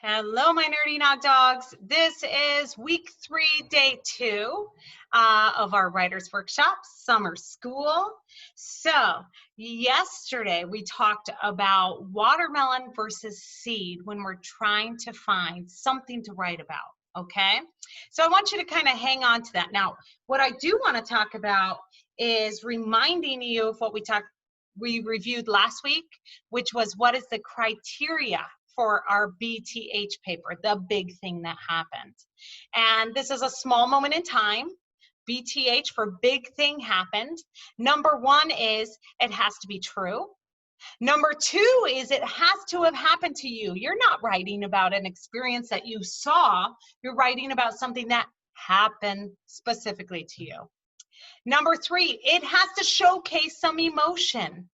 Hello, my Nerdy-Nawg-Dawgs. This is week 3, day 2 of our Writers Workshop Summer School. So yesterday we talked about watermelon versus seed when we're trying to find something to write about, okay? So I want you to kind of hang on to that. Now, what I do want to talk about is reminding you of what we reviewed last week, which was what is the criteria for our BTH paper, the big thing that happened. And this is a small moment in time. BTH for big thing happened. Number 1 is it has to be true. Number 2 is it has to have happened to you. You're not writing about an experience that you saw. You're writing about something that happened specifically to you. Number 3, it has to showcase some emotion.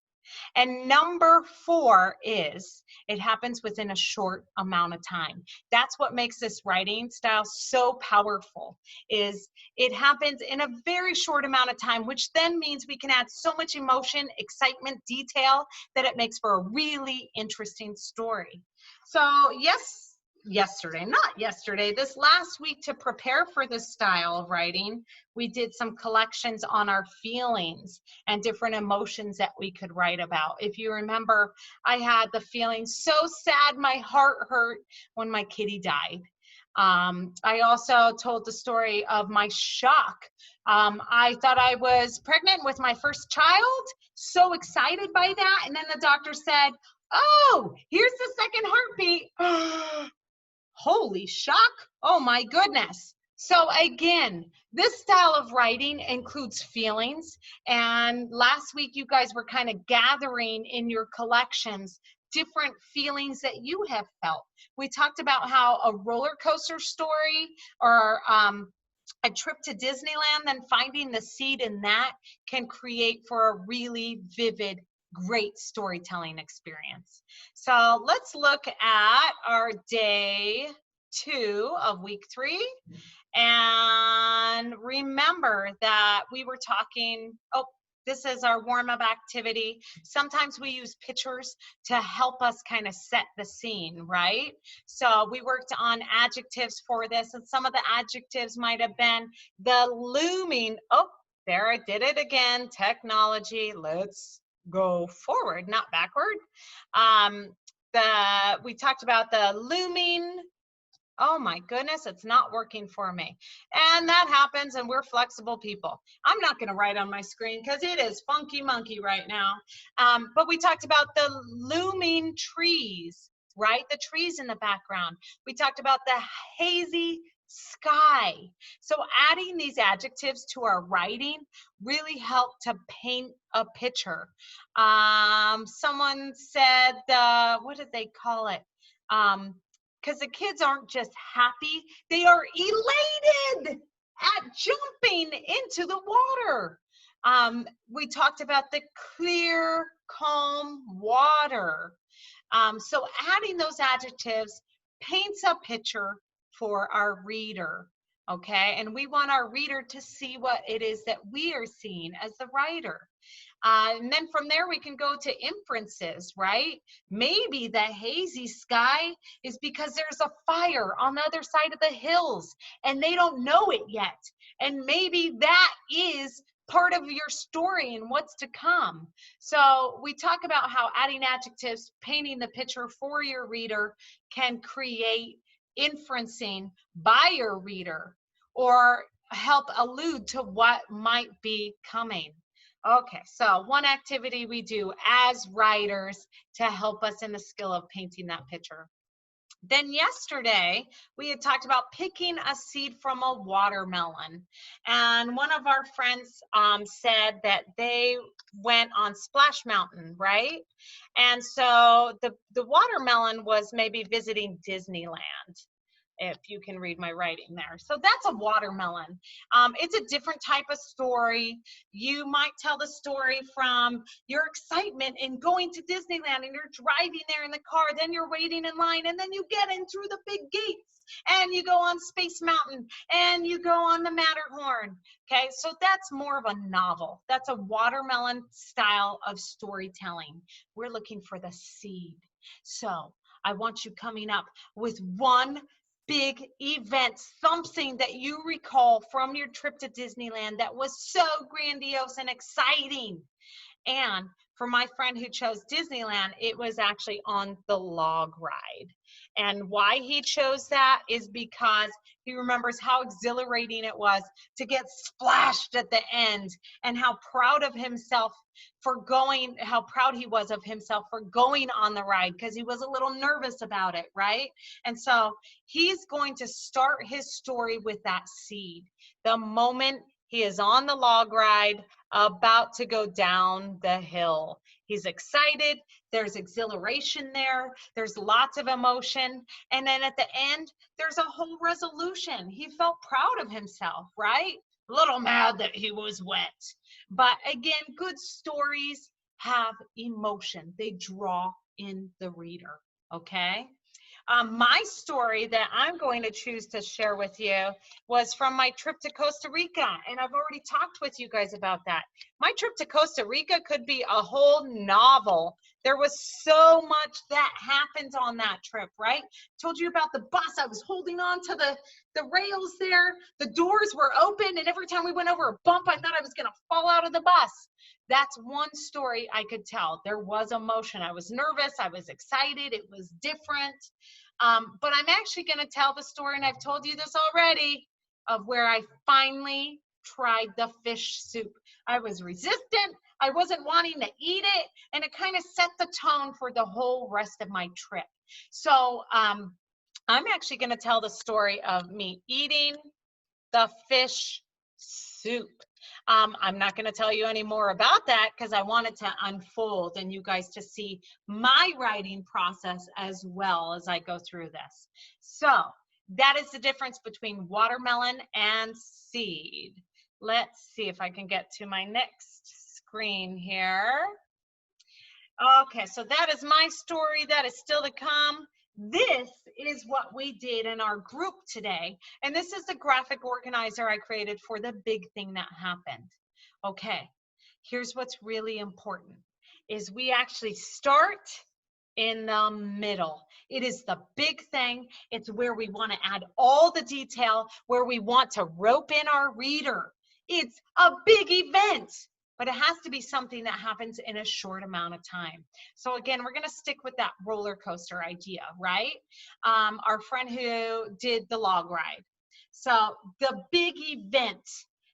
And number 4 is it happens within a short amount of time. That's what makes this writing style so powerful, is it happens in a very short amount of time, which then means we can add so much emotion, excitement, detail that it makes for a really interesting story. So this last week, to prepare for this style of writing, we did some collections on our feelings and different emotions that we could write about. If you remember, I had the feeling so sad, my heart hurt when my kitty died. I also told the story of my shock. I thought I was pregnant with my first child, so excited by that, and then the doctor said, "Oh, here's the second heartbeat." Holy shock. Oh my goodness. So again, this style of writing includes feelings. And last week, you guys were kind of gathering in your collections different feelings that you have felt. We talked about how a roller coaster story or a trip to Disneyland, then finding the seed in that can create for a really vivid, great storytelling experience. So let's look at our day 2 of week 3. And remember that we were talking, this is our warm-up activity. Sometimes we use pictures to help us kind of set the scene, right? So we worked on adjectives for this, and some of the adjectives might have been the looming, there I did it again, technology, let's go forward, not backward. We talked about the looming, oh my goodness, it's not working for me. And that happens, and we're flexible people. I'm not going to write on my screen because it is funky monkey right now. But we talked about the looming trees, right? The trees in the background. We talked about the hazy sky. So adding these adjectives to our writing really helped to paint a picture. Someone said, what did they call it? Because the kids aren't just happy, they are elated at jumping into the water. We talked about the clear, calm water. So adding those adjectives paints a picture for our reader, okay? And we want our reader to see what it is that we are seeing as the writer. And then from there, we can go to inferences, right? Maybe the hazy sky is because there's a fire on the other side of the hills and they don't know it yet. And maybe that is part of your story and what's to come. So we talk about how adding adjectives, painting the picture for your reader can create inferencing by your reader or help allude to what might be coming. Okay, so one activity we do as writers to help us in the skill of painting that picture. Then yesterday, we had talked about picking a seed from a watermelon. And one of our friends said that they went on Splash Mountain, right? And so the watermelon was maybe visiting Disneyland, if you can read my writing there. So that's a watermelon. It's a different type of story. You might tell the story from your excitement in going to Disneyland and you're driving there in the car, then you're waiting in line, and then you get in through the big gates and you go on Space Mountain and you go on the Matterhorn. Okay, so that's more of a novel. That's a watermelon style of storytelling. We're looking for the seed. So I want you coming up with one big event, something that you recall from your trip to Disneyland that was so grandiose and exciting. And for my friend who chose Disneyland, it was actually on the log ride. And why he chose that is because he remembers how exhilarating it was to get splashed at the end, and how proud of himself for going, how proud he was of himself for going on the ride, because he was a little nervous about it, right? And so he's going to start his story with that seed. The moment he is on the log ride, about to go down the hill. He's excited. There's exhilaration there. There's lots of emotion. And then at the end, there's a whole resolution. He felt proud of himself, right? A little mad that he was wet. But again, good stories have emotion. They draw in the reader, okay? My story that I'm going to choose to share with you was from my trip to Costa Rica, and I've already talked with you guys about that. My trip to Costa Rica could be a whole novel. There was so much that happened on that trip, right? Told you about the bus. I was holding on to the rails there. The doors were open, and every time we went over a bump, I thought I was going to fall out of the bus. That's one story I could tell. There was emotion. I was nervous. I was excited. It was different. But I'm actually going to tell the story, and I've told you this already, of where I finally tried the fish soup. I was resistant. I wasn't wanting to eat it, and it kind of set the tone for the whole rest of my trip. So I'm actually going to tell the story of me eating the fish soup. I'm not going to tell you any more about that because I wanted to unfold and you guys to see my writing process as well as I go through this. So that is the difference between watermelon and seed. Let's see if I can get to my next screen here. Okay, so that is my story. That is still to come. This is what we did in our group today. And this is the graphic organizer I created for the big thing that happened. Okay, here's what's really important is we actually start in the middle. It is the big thing. It's where we want to add all the detail, where we want to rope in our reader. It's a big event, but it has to be something that happens in a short amount of time. So again, we're going to stick with that roller coaster idea, right? Our friend who did the log ride. So the big event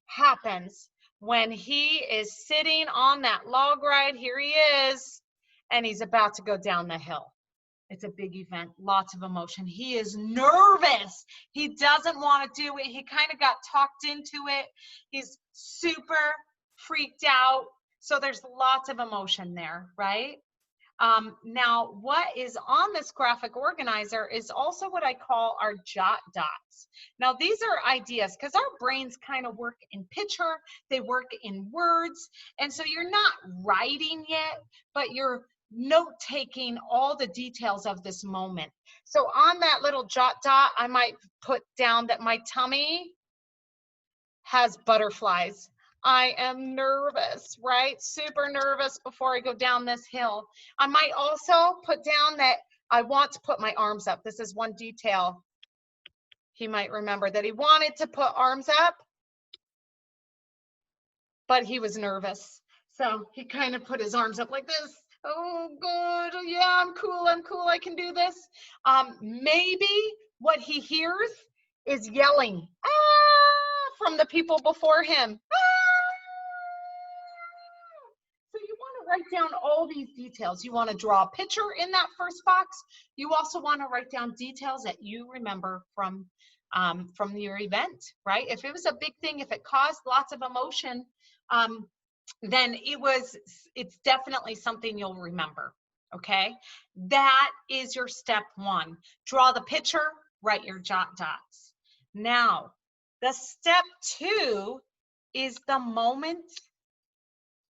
happens when he is sitting on that log ride. Here he is, and he's about to go down the hill. It's a big event, lots of emotion. He is nervous. He doesn't want to do it. He kind of got talked into it. He's super freaked out. So there's lots of emotion there, right? Now, what is on this graphic organizer is also what I call our jot dots. Now, these are ideas because our brains kind of work in picture, they work in words. And so you're not writing yet, but you're note-taking all the details of this moment. So on that little jot dot, I might put down that my tummy has butterflies. I am nervous, right? Super nervous before I go down this hill. I might also put down that I want to put my arms up. This is one detail he might remember, that he wanted to put arms up, but he was nervous. So he kind of put his arms up like this. Oh, good. Yeah, I'm cool. I'm cool. I can do this. Maybe what he hears is yelling from the people before him. So you want to write down all these details. You want to draw a picture in that first box. You also want to write down details that you remember from your event, right? If it was a big thing, if it caused lots of emotion, then it's definitely something you'll remember, okay? That is your step one. Draw the picture, write your jot dots. Now, the step two is the moment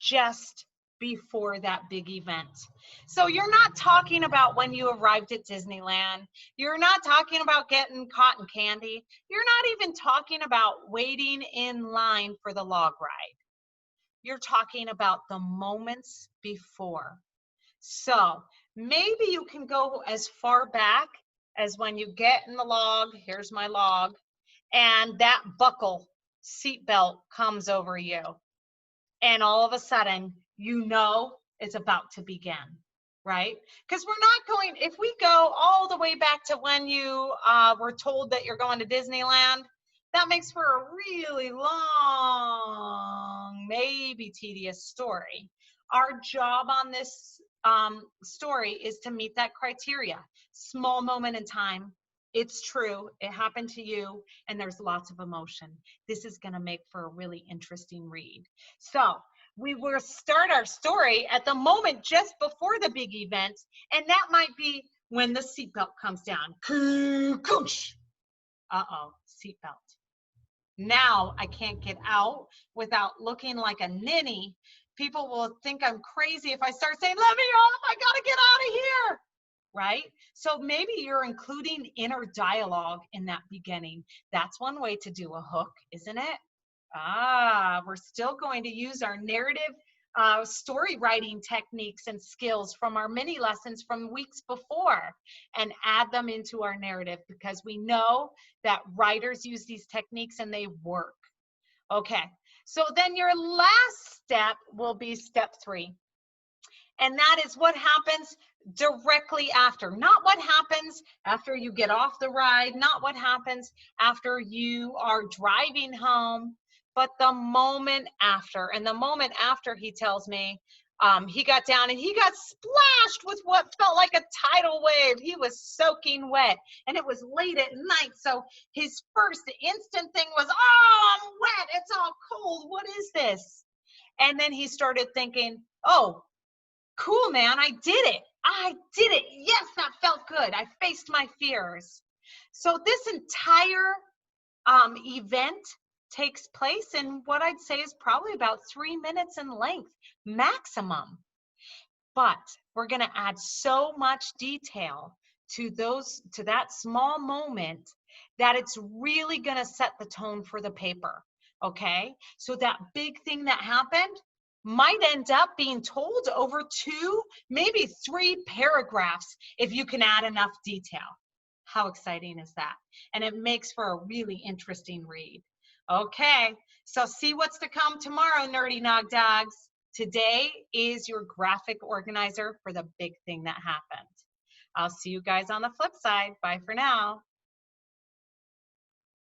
just before that big event. So you're not talking about when you arrived at Disneyland. You're not talking about getting cotton candy. You're not even talking about waiting in line for the log ride. You're talking about the moments before. So maybe you can go as far back as when you get in the log, here's my log, and that buckle seatbelt comes over you. And all of a sudden, you know it's about to begin, right? Because we're not going, if we go all the way back to when you were told that you're going to Disneyland, that makes for a really long, maybe tedious story. Our job on this story is to meet that criteria. Small moment in time. It's true. It happened to you, and there's lots of emotion. This is going to make for a really interesting read. So we will start our story at the moment just before the big event, and that might be when the seatbelt comes down. Koosh! Uh-oh, seatbelt. Now I can't get out without looking like a ninny. People will think I'm crazy if I start saying, let me off, I gotta get out of here, right? So maybe you're including inner dialogue in that beginning. That's one way to do a hook, isn't it? We're still going to use our narrative story writing techniques and skills from our mini lessons from weeks before and add them into our narrative, because we know that writers use these techniques and they work. Okay, so then your last step will be step 3. And that is what happens directly after. Not what happens after you get off the ride, not what happens after you are driving home, but the moment after. And the moment after, he tells me, he got down and he got splashed with what felt like a tidal wave. He was soaking wet, and it was late at night. So his first instant thing was, oh, I'm wet. It's all cold. What is this? And then he started thinking, oh, cool, man, I did it. I did it. Yes, that felt good. I faced my fears. So this entire event takes place in what I'd say is probably about 3 minutes in length, maximum. But we're going to add so much detail to that small moment that it's really going to set the tone for the paper. Okay? So that big thing that happened might end up being told over 2, maybe 3 paragraphs if you can add enough detail. How exciting is that? And it makes for a really interesting read. Okay, so see what's to come tomorrow, Nerdy-Nawg-Dawgs. Today is your graphic organizer for the big thing that happened. I'll see you guys on the flip side. Bye for now.